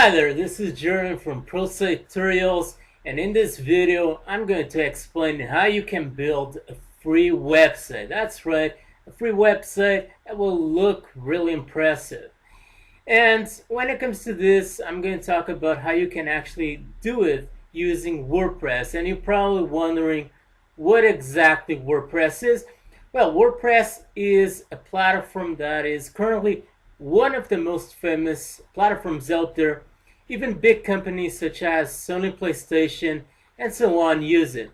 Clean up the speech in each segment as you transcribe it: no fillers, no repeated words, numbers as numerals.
Hi there, this is Jordan from ProSite Tutorials, and in this video I'm going to explain how you can build a free website. That's right, a free website that will look really impressive. And when it comes to this, I'm going to talk about how you can actually do it using WordPress. And you're probably wondering what exactly WordPress is. Well, WordPress is a platform that is currently one of the most famous platforms out there. Even big companies such as Sony Playstation and so on use it.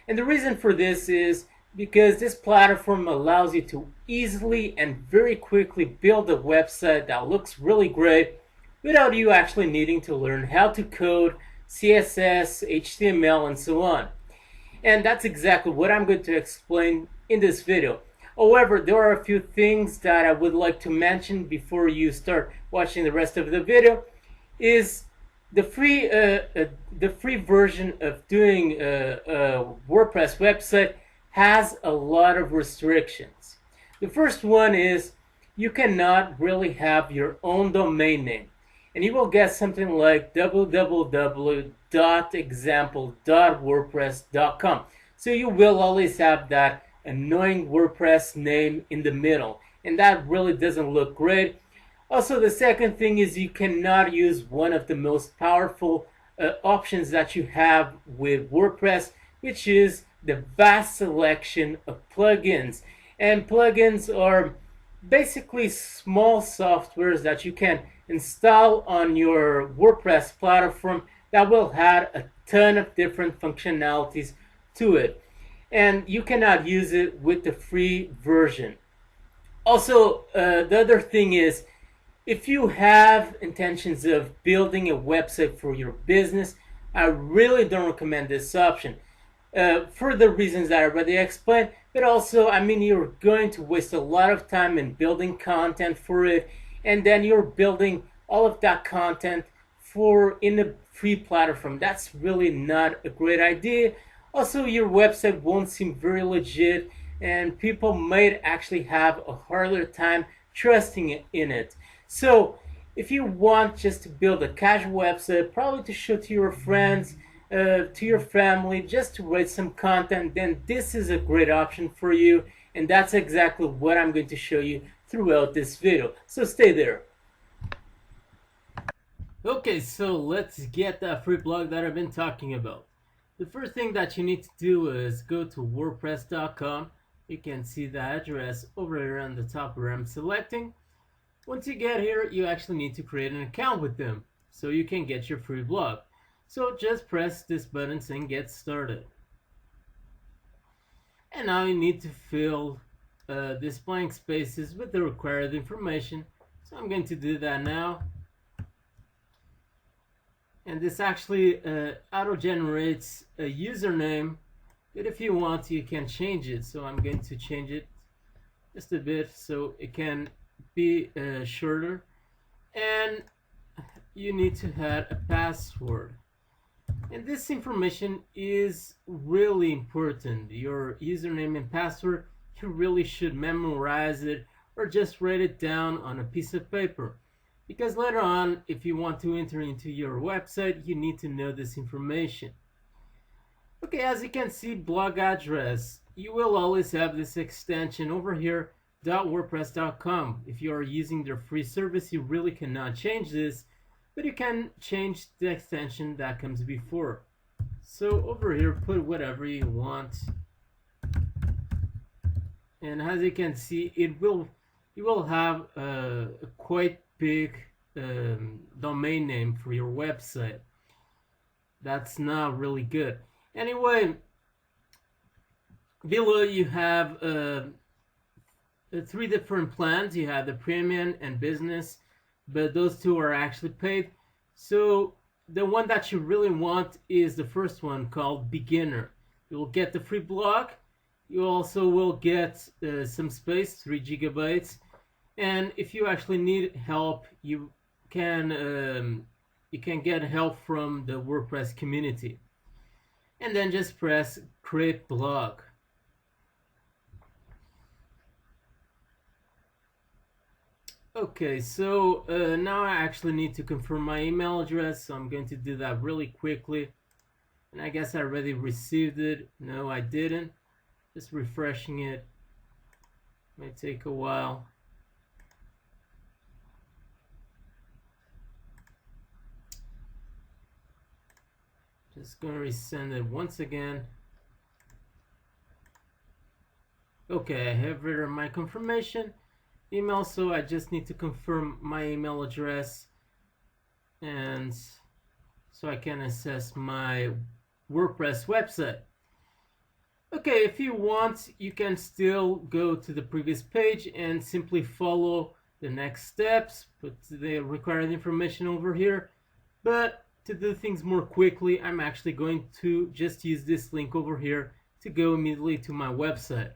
And the reason for this is because this platform allows you to easily and very quickly build a website that looks really great without you actually needing to learn how to code, CSS, HTML, and so on. And that's exactly what I'm going to explain in this video. However, there are a few things that I would like to mention before you start watching the rest of the video. Is the free version of doing a WordPress website has a lot of restrictions. The first one is you cannot really have your own domain name, and you will get something like www.example.wordpress.com. So you will always have that annoying WordPress name in the middle, and that really doesn't look great. Also, the second thing is you cannot use one of the most powerful options that you have with WordPress, which is the vast selection of plugins. And plugins are basically small softwares that you can install on your WordPress platform that will add a ton of different functionalities to it. And you cannot use it with the free version. Also, the other thing is, if you have intentions of building a website for your business, I really don't recommend this option. For the reasons that I already explained, but also, you're going to waste a lot of time in building content for it, and then you're building all of that content in a free platform. That's really not a great idea. Also, your website won't seem very legit, and people might actually have a harder time trusting in it. So if you want just to build a casual website, probably to show to your friends, to your family, just to write some content, then this is a great option for you. And that's exactly what I'm going to show you throughout this video. So stay there. Okay, so let's get that free blog that I've been talking about. The first thing that you need to do is go to wordpress.com. You can see the address over here on the top where I'm selecting. Once you get here, you actually need to create an account with them so you can get your free blog. So just press this button saying get started. And now you need to fill these blank spaces with the required information. So I'm going to do that now. And this actually auto-generates a username, but if you want, you can change it. So I'm going to change it just a bit so it can be shorter, and you need to add a password. And this information is really important. Your username and password, you really should memorize it or just write it down on a piece of paper, because later on, if you want to enter into your website, you need to know this information. Okay, as you can see, blog address, you will always have this extension over here, .wordpress.com. If you are using their free service, you really cannot change this, but you can change the extension that comes before. So over here, put whatever you want, and as you can see, you will have a quite big domain name for your website. That's not really good. Anyway, below you have three different plans. You have the premium and business, but those two are actually paid. So the one that you really want is the first one, called beginner. You will get the free blog. You also will get some space, 3 gigabytes, and if you actually need help, you can get help from the WordPress community. And then just press create blog. Okay, so now I actually need to confirm my email address, so I'm going to do that really quickly. And I guess I already received it. No, I didn't. Just refreshing it. May take a while. Just gonna resend it once again. Okay, I have written my confirmation email, so I just need to confirm my email address, and so I can access my WordPress website. Okay, if you want, you can still go to the previous page and simply follow the next steps, put the required information over here. But to do things more quickly, I'm actually going to just use this link over here to go immediately to my website.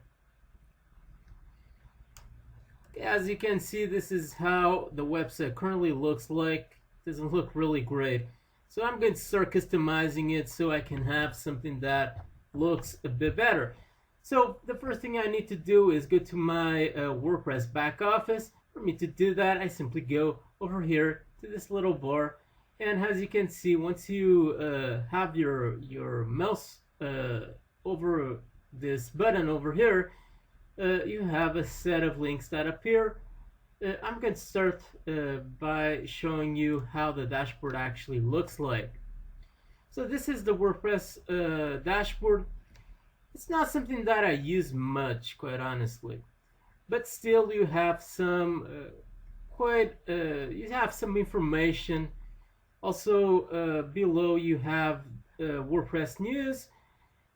As you can see, this is how the website currently looks like. It doesn't look really great. So I'm going to start customizing it so I can have something that looks a bit better. So the first thing I need to do is go to my WordPress back office. For me to do that, I simply go over here to this little bar, and as you can see, once you have your mouse over this button over here, you have a set of links that appear. I'm going to start by showing you how the dashboard actually looks like. So this is the WordPress dashboard. It's not something that I use much, quite honestly, but still you have some you have some information. Also below you have WordPress news.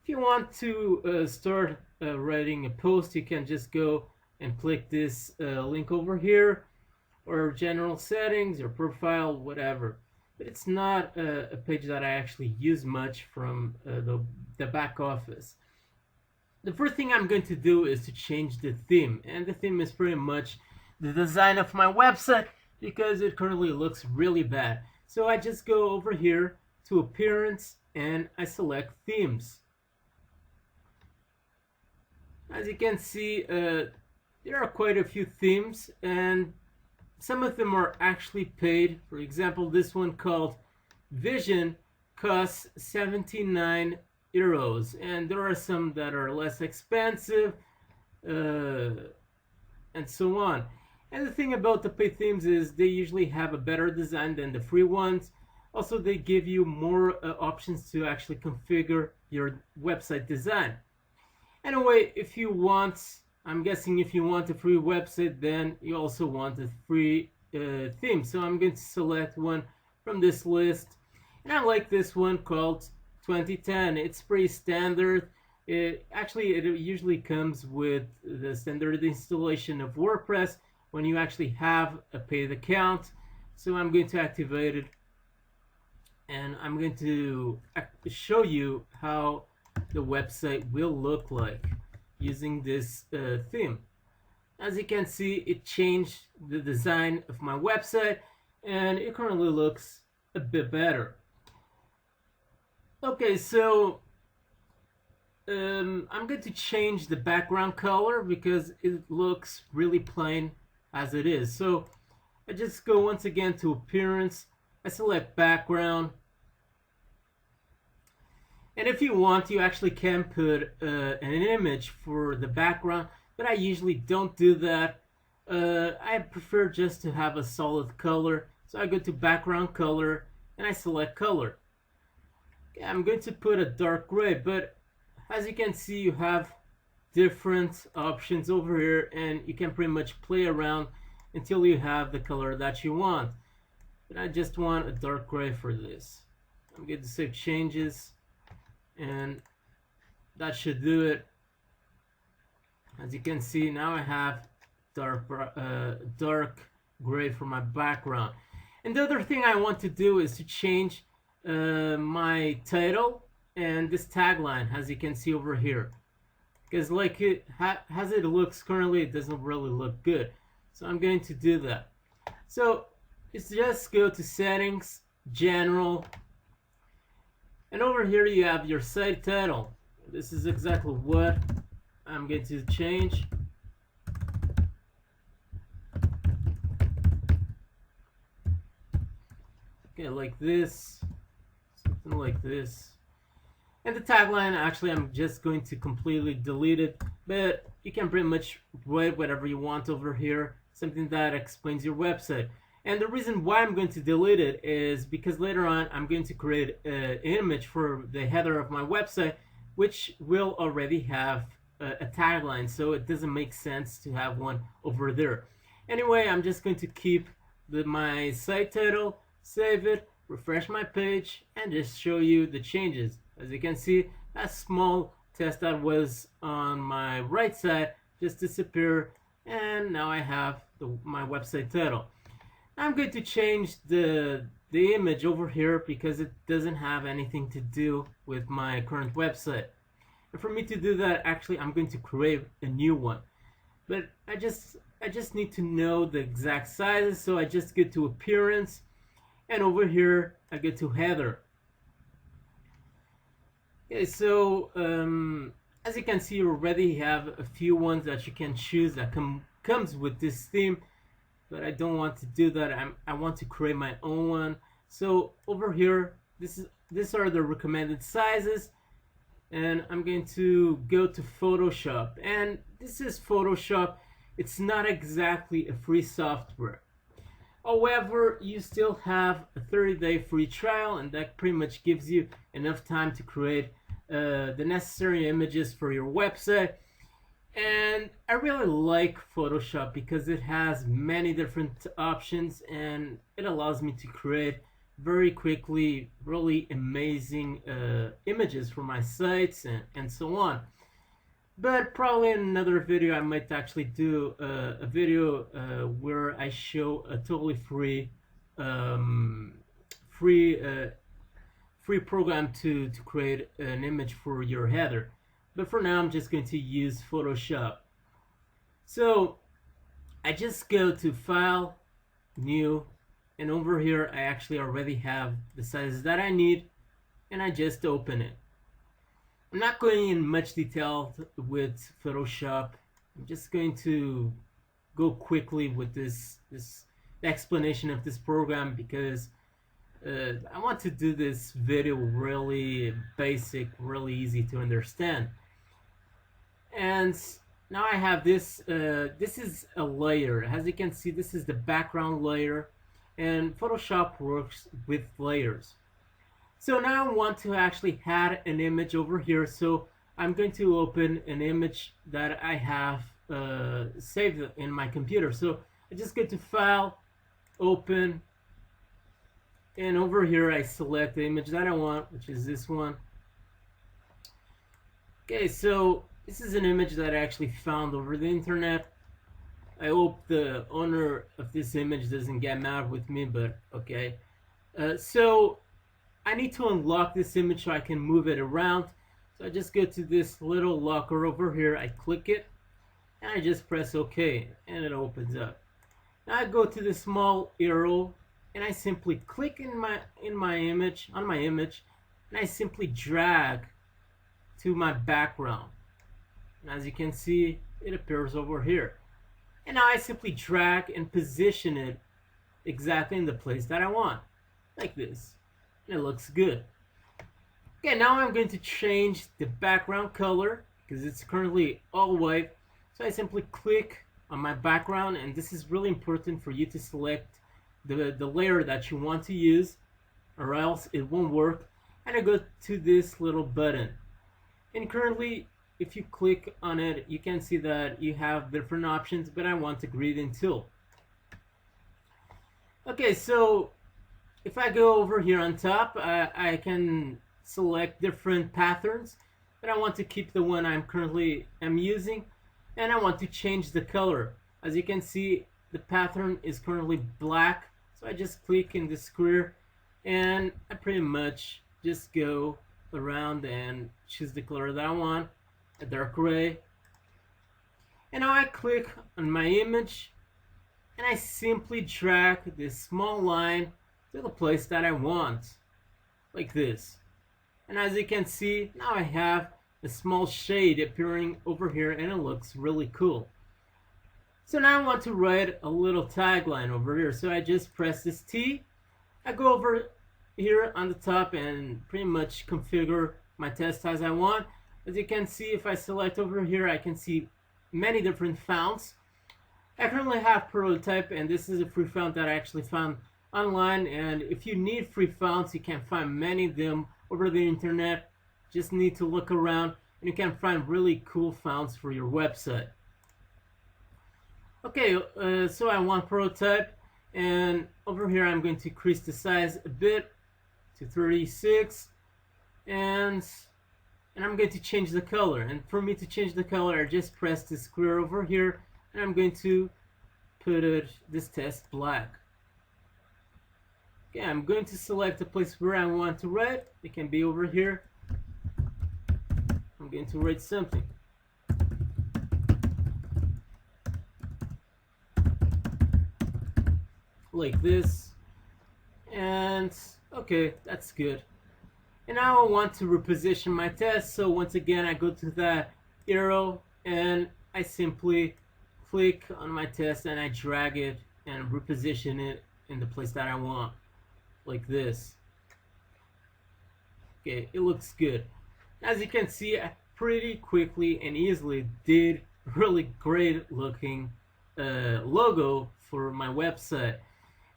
If you want to start writing a post, you can just go and click this link over here, or general settings, or profile, whatever. But it's not a page that I actually use much from the back office. The first thing I'm going to do is to change the theme, and the theme is pretty much the design of my website because it currently looks really bad. So I just go over here to appearance and I select themes. As you can see, there are quite a few themes, and some of them are actually paid. For example, this one called Vision costs 79 euros, and there are some that are less expensive, and so on. And the thing about the paid themes is they usually have a better design than the free ones. Also, they give you more options to actually configure your website design. Anyway, if you want, I'm guessing if you want a free website, then you also want a free theme. So I'm going to select one from this list, and I like this one called 2010. It's pretty standard. It usually comes with the standard installation of WordPress when you actually have a paid account. So I'm going to activate it, and I'm going to show you how the website will look like using this theme. As you can see, it changed the design of my website, and it currently looks a bit better. Okay, so I'm going to change the background color because it looks really plain as it is. So I just go once again to appearance, I select background, and if you want, you actually can put an image for the background, but I usually don't do that. I prefer just to have a solid color, so I go to background color and I select color. Okay, I'm going to put a dark gray, but as you can see, you have different options over here, and you can pretty much play around until you have the color that you want. But I just want a dark gray for this. I'm going to save changes, and that should do it. As you can see, now I have dark gray for my background. And the other thing I want to do is to change my title and this tagline, as you can see over here, because like as it looks currently, it doesn't really look good. So I'm going to do that. So it's just go to settings, general, and over here you have your site title. This is exactly what I'm going to change. Okay, like this, something like this. And the tagline, actually, I'm just going to completely delete it, but you can pretty much write whatever you want over here, something that explains your website. And the reason why I'm going to delete it is because later on I'm going to create an image for the header of my website, which will already have a tagline, so it doesn't make sense to have one over there. Anyway, I'm just going to keep my site title, save it, refresh my page, and just show you the changes. As you can see, that small test that was on my right side just disappeared, and now I have my website title. I'm going to change the image over here because it doesn't have anything to do with my current website. And for me to do that, actually, I'm going to create a new one. But I just need to know the exact sizes, so I just get to appearance, and over here I get to header. Okay, so as you can see, you already have a few ones that you can choose that comes with this theme, but I don't want to do that. I want to create my own one. So over here, these are the recommended sizes, and I'm going to go to Photoshop. And this is Photoshop. It's not exactly a free software. However, you still have a 30-day free trial, and that pretty much gives you enough time to create the necessary images for your website. And I really like Photoshop because it has many different options, and it allows me to create very quickly really amazing images for my sites and so on. But probably in another video I might actually do a video where I show a totally free free program to create an image for your header. But for now I'm just going to use Photoshop. So I just go to File, New, and over here I actually already have the sizes that I need, and I just open it. I'm not going in much detail with Photoshop. I'm just going to go quickly with this explanation of this program because I want to do this video really basic, really easy to understand. And now I have this. This is a layer. As you can see, this is the background layer, and Photoshop works with layers. So now I want to actually add an image over here. So I'm going to open an image that I have saved in my computer. So I just go to File, Open, and over here I select the image that I want, which is this one. Okay, so this is an image that I actually found over the internet. I hope the owner of this image doesn't get mad with me, but okay. So I need to unlock this image so I can move it around. So I just go to this little locker over here, I click it, and I just press OK, and it opens up. Now I go to the small arrow, and I simply click on my image, and I simply drag to my background. And as you can see, it appears over here. And now I simply drag and position it exactly in the place that I want, like this. And it looks good. Okay, now I'm going to change the background color because it's currently all white. So I simply click on my background, and this is really important for you to select the layer that you want to use, or else it won't work. And I go to this little button, and currently if you click on it, you can see that you have different options, but I want the gradient tool. Okay, so if I go over here on top, I can select different patterns, but I want to keep the one I'm currently using, and I want to change the color. As you can see, the pattern is currently black, so I just click in the square, and I pretty much just go around and choose the color that I want, a dark gray. And now I click on my image, and I simply drag this small line to the place that I want, like this. And as you can see, now I have a small shade appearing over here, and it looks really cool. So now I want to write a little tagline over here, so I just press this T, I go over here on the top and pretty much configure my test as I want. As you can see, if I select over here, I can see many different fonts. I currently have Prototype, and this is a free font that I actually found online. And if you need free fonts, you can find many of them over the internet. Just need to look around, and you can find really cool fonts for your website. Okay, so I want Prototype, and over here I'm going to increase the size a bit to 36, and I'm going to change the color. And for me to change the color, I just press the square over here, and I'm going to put this test black. Okay, I'm going to select the place where I want to write. It can be over here. I'm going to write something. Like this. And okay, that's good. And now I want to reposition my test. So once again, I go to that arrow and I simply click on my test and I drag it and reposition it in the place that I want. Like this. Okay, it looks good. As you can see, I pretty quickly and easily did really great looking logo for my website.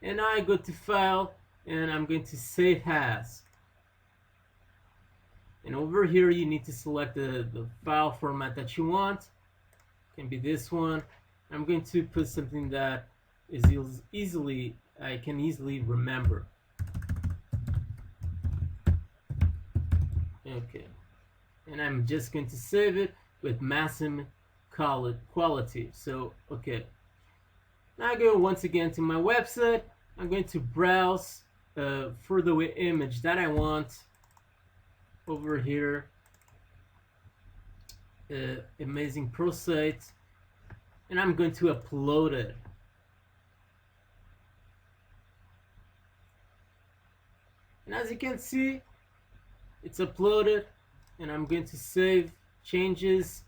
And now I go to File and I'm going to Save As. And over here you need to select the file format that you want. It can be this one. I'm going to put something that is I can easily remember. Okay, and I'm just going to save it with maximum quality. So okay, now I go once again to my website. I'm going to browse for the image that I want over here. Amazing Pro site, and I'm going to upload it. And as you can see, it's uploaded, and I'm going to save changes.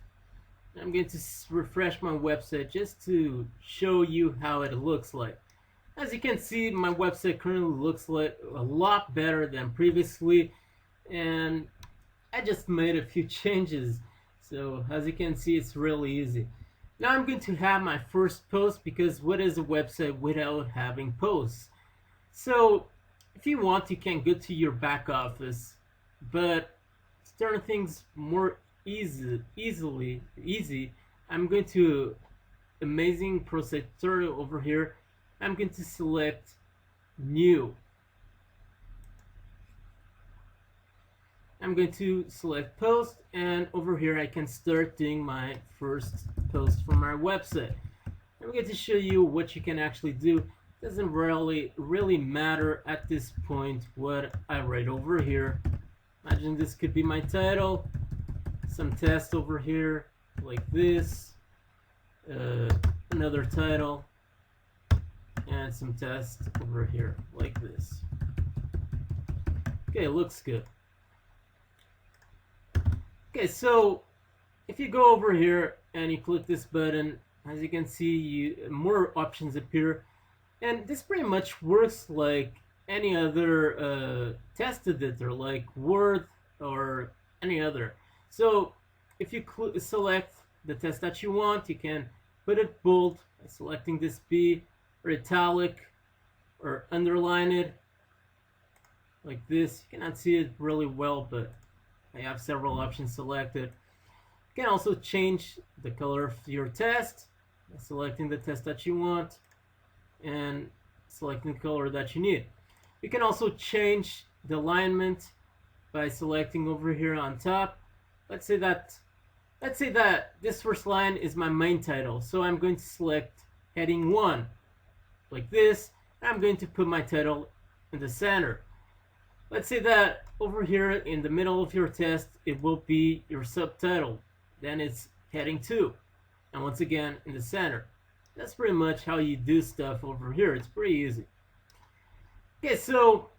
I'm going to refresh my website just to show you how it looks like. As you can see, my website currently looks like a lot better than previously, and I just made a few changes. So as you can see, it's really easy. Now I'm going to have my first post, because what is a website without having posts? So if you want, you can go to your back office, but to turn things more easy, I'm going to Amazing Pro Site Tutorial over here. I'm going to select New. I'm going to select Post, and over here I can start doing my first post for my website. I'm going to show you what you can actually do. It doesn't really matter at this point what I write over here. Imagine this could be my title, some text over here like this, another title, and some text over here like this. Okay, it looks good. Okay, so if you go over here and you click this button, as you can see, more options appear, and this pretty much works like any other text editor, like Word or any other. So if you select the text that you want, you can put it bold by selecting this B, or italic, or underline it like this. You cannot see it really well, but I have several options selected. You can also change the color of your text by selecting the text that you want and selecting the color that you need. You can also change the alignment by selecting over here on top. Let's say that this first line is my main title, so I'm going to select heading 1 like this, and I'm going to put my title in the center. Let's say that over here in the middle of your text it will be your subtitle, then it's heading 2, and once again in the center. That's pretty much how you do stuff over here. It's pretty easy. Okay, so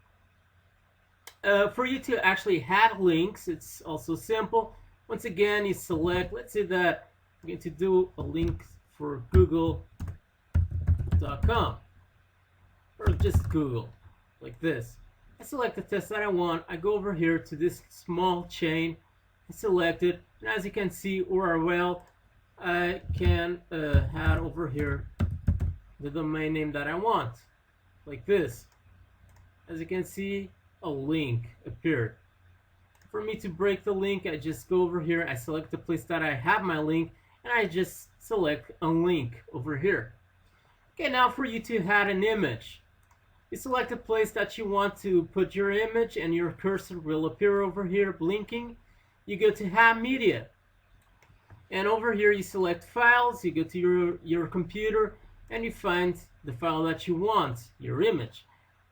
for you to actually add links, it's also simple. Once again, you select, let's say that I'm going to do a link for Google.com, or just Google, like this. I select the text that I want. I go over here to this small chain and select it. And as you can see, URL, I can add over here the domain name that I want, like this. As you can see, a link appeared. For me to break the link, I just go over here, I select the place that I have my link, and I just select a link over here. Okay, now for you to add an image. You select a place that you want to put your image, and your cursor will appear over here blinking. You go to Add Media. And over here you select Files, you go to your computer, and you find the file that you want, your image.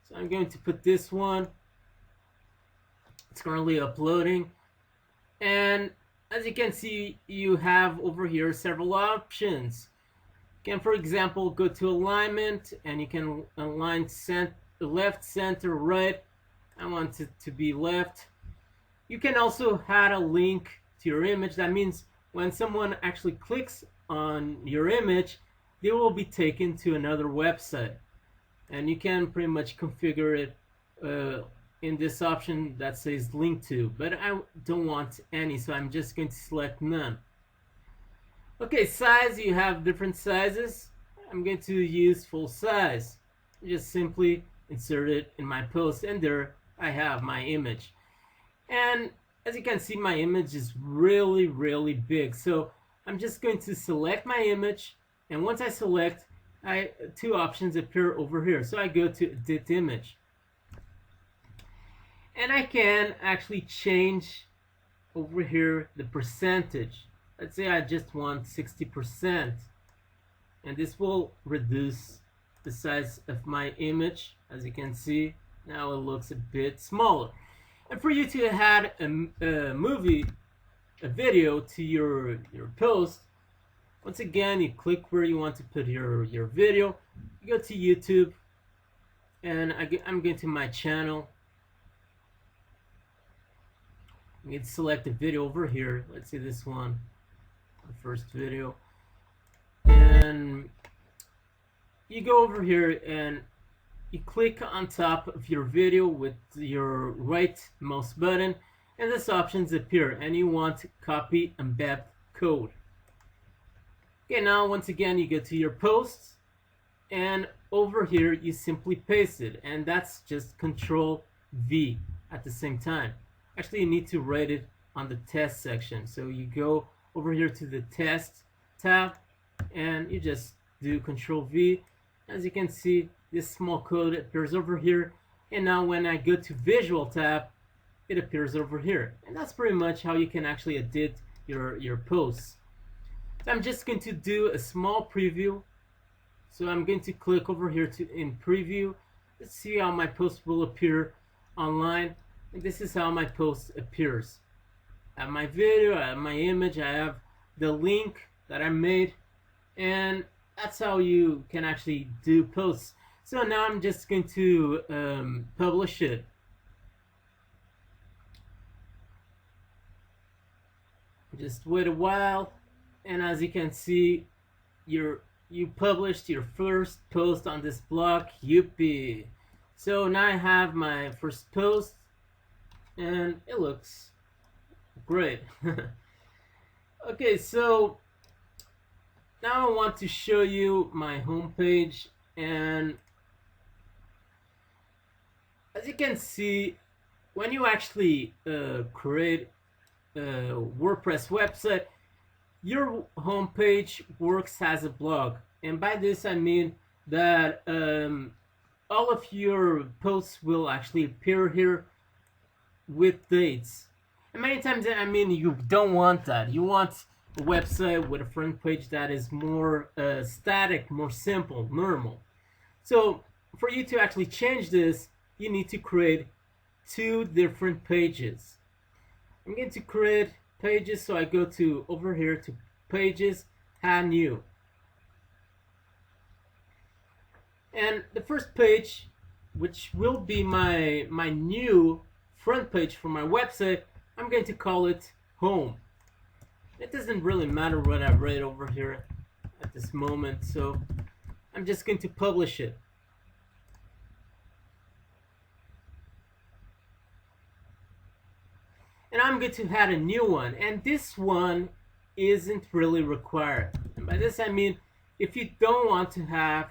So I'm going to put this one. It's currently uploading. And as you can see, you have over here several options. You can, for example, go to alignment, and you can align left, center, right. I want it to be left. You can also add a link to your image. That means when someone actually clicks on your image, they will be taken to another website. And you can pretty much configure it in this option that says link to, but I don't want any, so I'm just going to select none. Okay, size, you have different sizes. I'm going to use full size. Just simply insert it in my post, and there I have my image. And as you can see, my image is really, really big. So I'm just going to select my image, and once I select, two options appear over here. So I go to Edit Image. And I can actually change over here the percentage. Let's say I just want 60%. And this will reduce the size of my image. As you can see, now it looks a bit smaller. And for you to add a video to your post, once again, you click where you want to put your video. You go to YouTube, and I'm going to my channel. I'm going to select the video over here. Let's see this one, the first video. And you go over here and you click on top of your video with your right mouse button, and these options appear, and you want to copy embed code. Okay, now once again you go to your posts, and over here you simply paste it, and that's just Control V at the same time. Actually, you need to write it on the test section. So you go over here to the test tab, and you just do Control V. As you can see, this small code appears over here, and now when I go to Visual tab, it appears over here. And that's pretty much how you can actually edit your posts. So I'm just going to do a small preview. So I'm going to click over here in preview. Let's see how my post will appear online. And this is how my post appears. I have my video, I have my image, I have the link that I made, and that's how you can actually do posts. So now I'm just going to publish it. Just wait a while, and as you can see, you published your first post on this blog. Yippee! So now I have my first post, and it looks great. Okay, so now I want to show you my homepage, and as you can see, when you actually create a WordPress website, your homepage works as a blog. And by this I mean that all of your posts will actually appear here with dates. And many times, I mean, you don't want that. You want a website with a front page that is more static, more simple, normal. So for you to actually change this, you need to create two different pages. I'm going to create pages, so I go to over here to Pages, Add New. And the first page, which will be my new front page for my website, I'm going to call it Home. It doesn't really matter what I write over here at this moment, so I'm just going to publish it. and I'm going to add a new one, and this one isn't really required. And by this I mean, if you don't want to have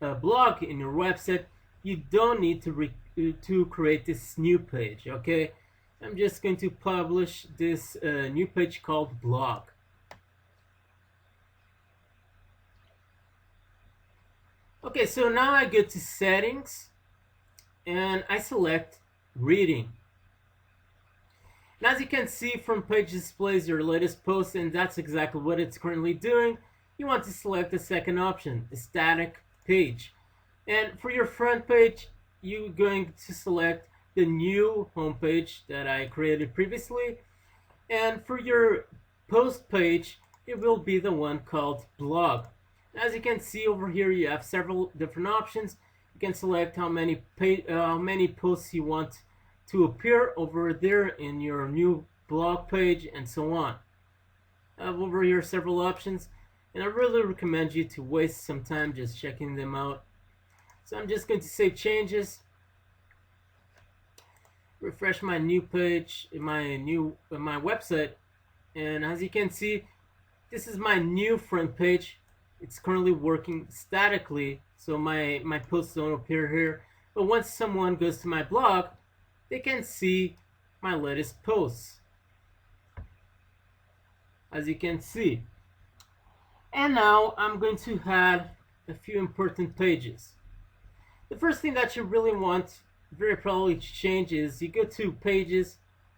a blog in your website, you don't need to create this new page. Okay, I'm just going to publish this new page called blog. Okay, so now I go to settings and I select reading. And as you can see, front page displays your latest post, and that's exactly what it's currently doing. You want to select the second option, the static page. And for your front page, you're going to select the new homepage that I created previously. And for your post page, it will be the one called blog. As you can see over here, you have several different options. You can select how many posts you want to appear over there in your new blog page, and so on. I have over here several options, and I really recommend you to waste some time just checking them out. So I'm just going to save changes, refresh my new page, my website, and as you can see, this is my new front page. It's currently working statically, so my posts don't appear here. But once someone goes to my blog, they can see my latest posts, as you can see. And now I'm going to add a few important pages. The first thing that you really want, very probably, to change is you go to pages,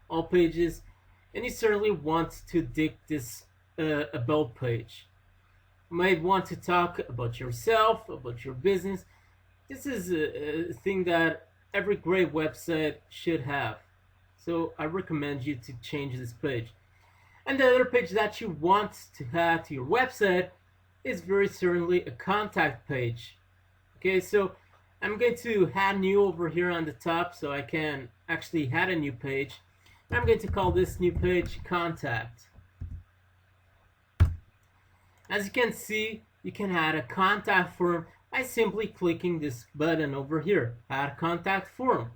all pages, and you certainly want to dig this about page. You might want to talk about yourself, about your business. This is a thing that every great website should have. So I recommend you to change this page. And the other page that you want to add to your website is very certainly a contact page. Okay, so I'm going to add new over here on the top so I can actually add a new page. I'm going to call this new page contact. As you can see, you can add a contact form by simply clicking this button over here, add contact form.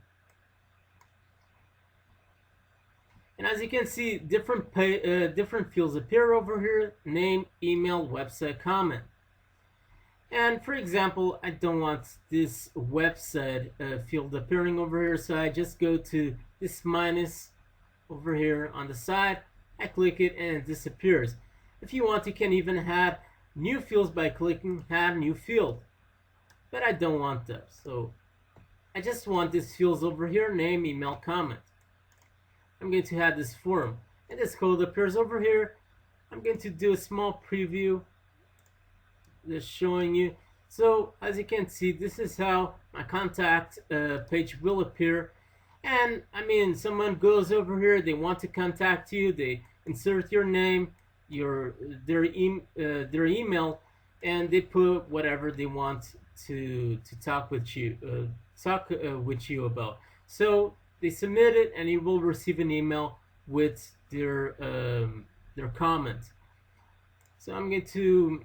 And as you can see, different fields appear over here: name, email, website, comment. And for example, I don't want this website field appearing over here, so I just go to this minus over here on the side, I click it, and it disappears. If you want, you can even add new fields by clicking add new field. But I don't want that, so I just want these fields over here: name, email, comment. I'm going to add this form, and this code appears over here. I'm going to do a small preview, just showing you. So as you can see, this is how my contact page will appear. And I mean, someone goes over here, they want to contact you, they insert your name, their email, and they put whatever they want to talk with you about. So they submit it, and you will receive an email with their comment. So I'm going to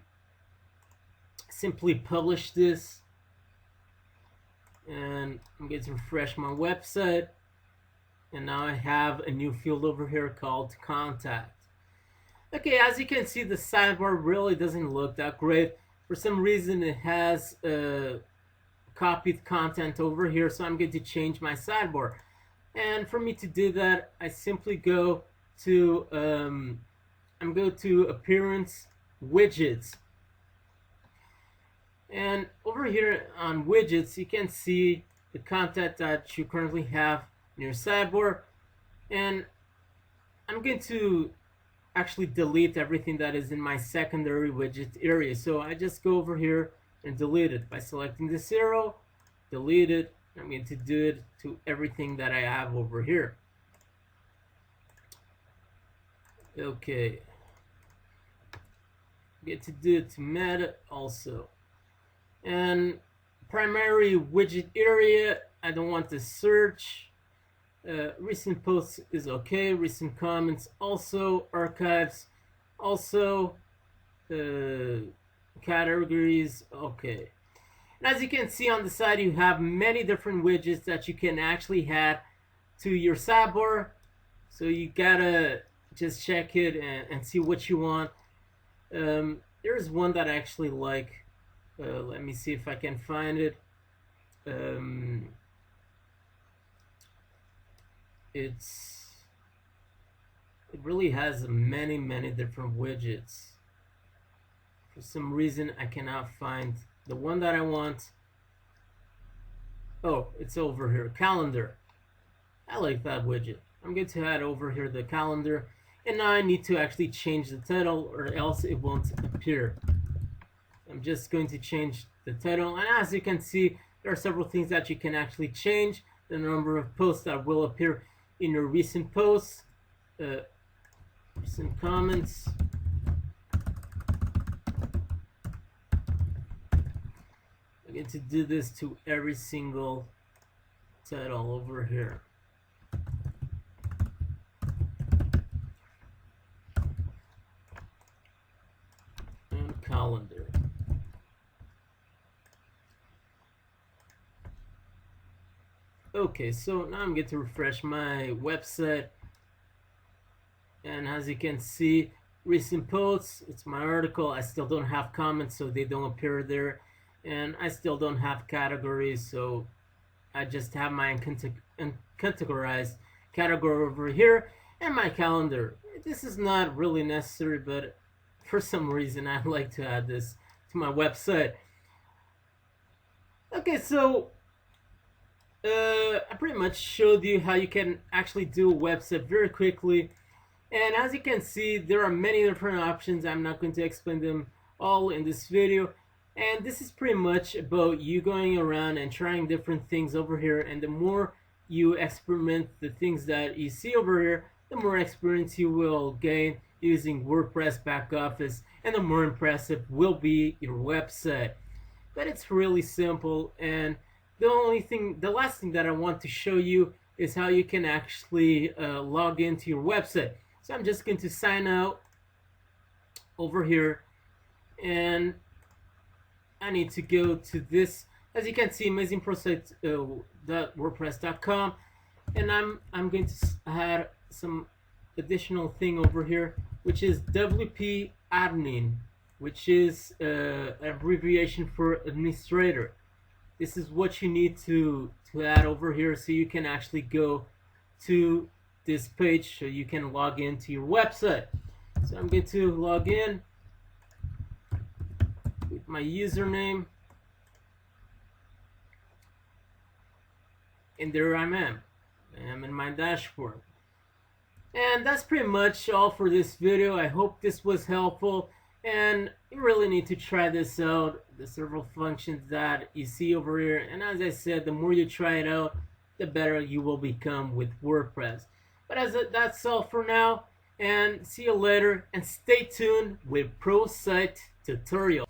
simply publish this, and I'm going to refresh my website, and now I have a new field over here called contact. Okay, as you can see, the sidebar really doesn't look that great. For some reason, it has copied content over here, so I'm going to change my sidebar. And for me to do that, I simply go to Appearance, Widgets. And over here on Widgets, you can see the content that you currently have in your sidebar. And I'm going to actually delete everything that is in my secondary widget area. So I just go over here and delete it by selecting this arrow, delete it. I'm going to do it to everything that I have over here. Okay. Get to do it to meta also. And primary widget area, I don't want to search. Recent posts is okay. Recent comments also. Archives also. Categories, okay. And as you can see on the side, you have many different widgets that you can actually add to your sidebar. So you gotta just check it and see what you want. There's one that I actually like. Let me see if I can find it. It really has many different widgets. For some reason I cannot find the one that I want. Oh, it's over here. Calendar. I like that widget. I'm going to add over here the calendar, and now I need to actually change the title or else it won't appear. I'm just going to change the title, and as you can see, there are several things that you can actually change. The number of posts that will appear in your recent posts, recent comments. I'm going to do this to every single title over here. And calendar. Okay, so now I'm going to refresh my website, and as you can see, recent posts, it's my article. I still don't have comments, so they don't appear there, and I still don't have categories, so I just have my uncategorized category over here, and my calendar. This is not really necessary, but for some reason I like to add this to my website. Okay, so I pretty much showed you how you can actually do a website very quickly, and as you can see, there are many different options. I'm not going to explain them all in this video, and this is pretty much about you going around and trying different things over here, and the more you experiment the things that you see over here, the more experience you will gain using WordPress back office, and the more impressive will be your website. But it's really simple, and the last thing that I want to show you is how you can actually log into your website. So I'm just going to sign out over here, and I need to go to this, as you can see, amazingprosite.wordpress.com, and I'm going to add some additional thing over here, which is WP admin, which is an abbreviation for administrator. This is what you need to add over here, so you can actually go to this page, so you can log into your website. So I'm going to log in with my username, and there I am in my dashboard. And that's pretty much all for this video. I hope this was helpful, and you really need to try this out, the several functions that you see over here. And as I said, the more you try it out, the better you will become with WordPress. But that's all for now, and see you later, and stay tuned with Pro Site Tutorial.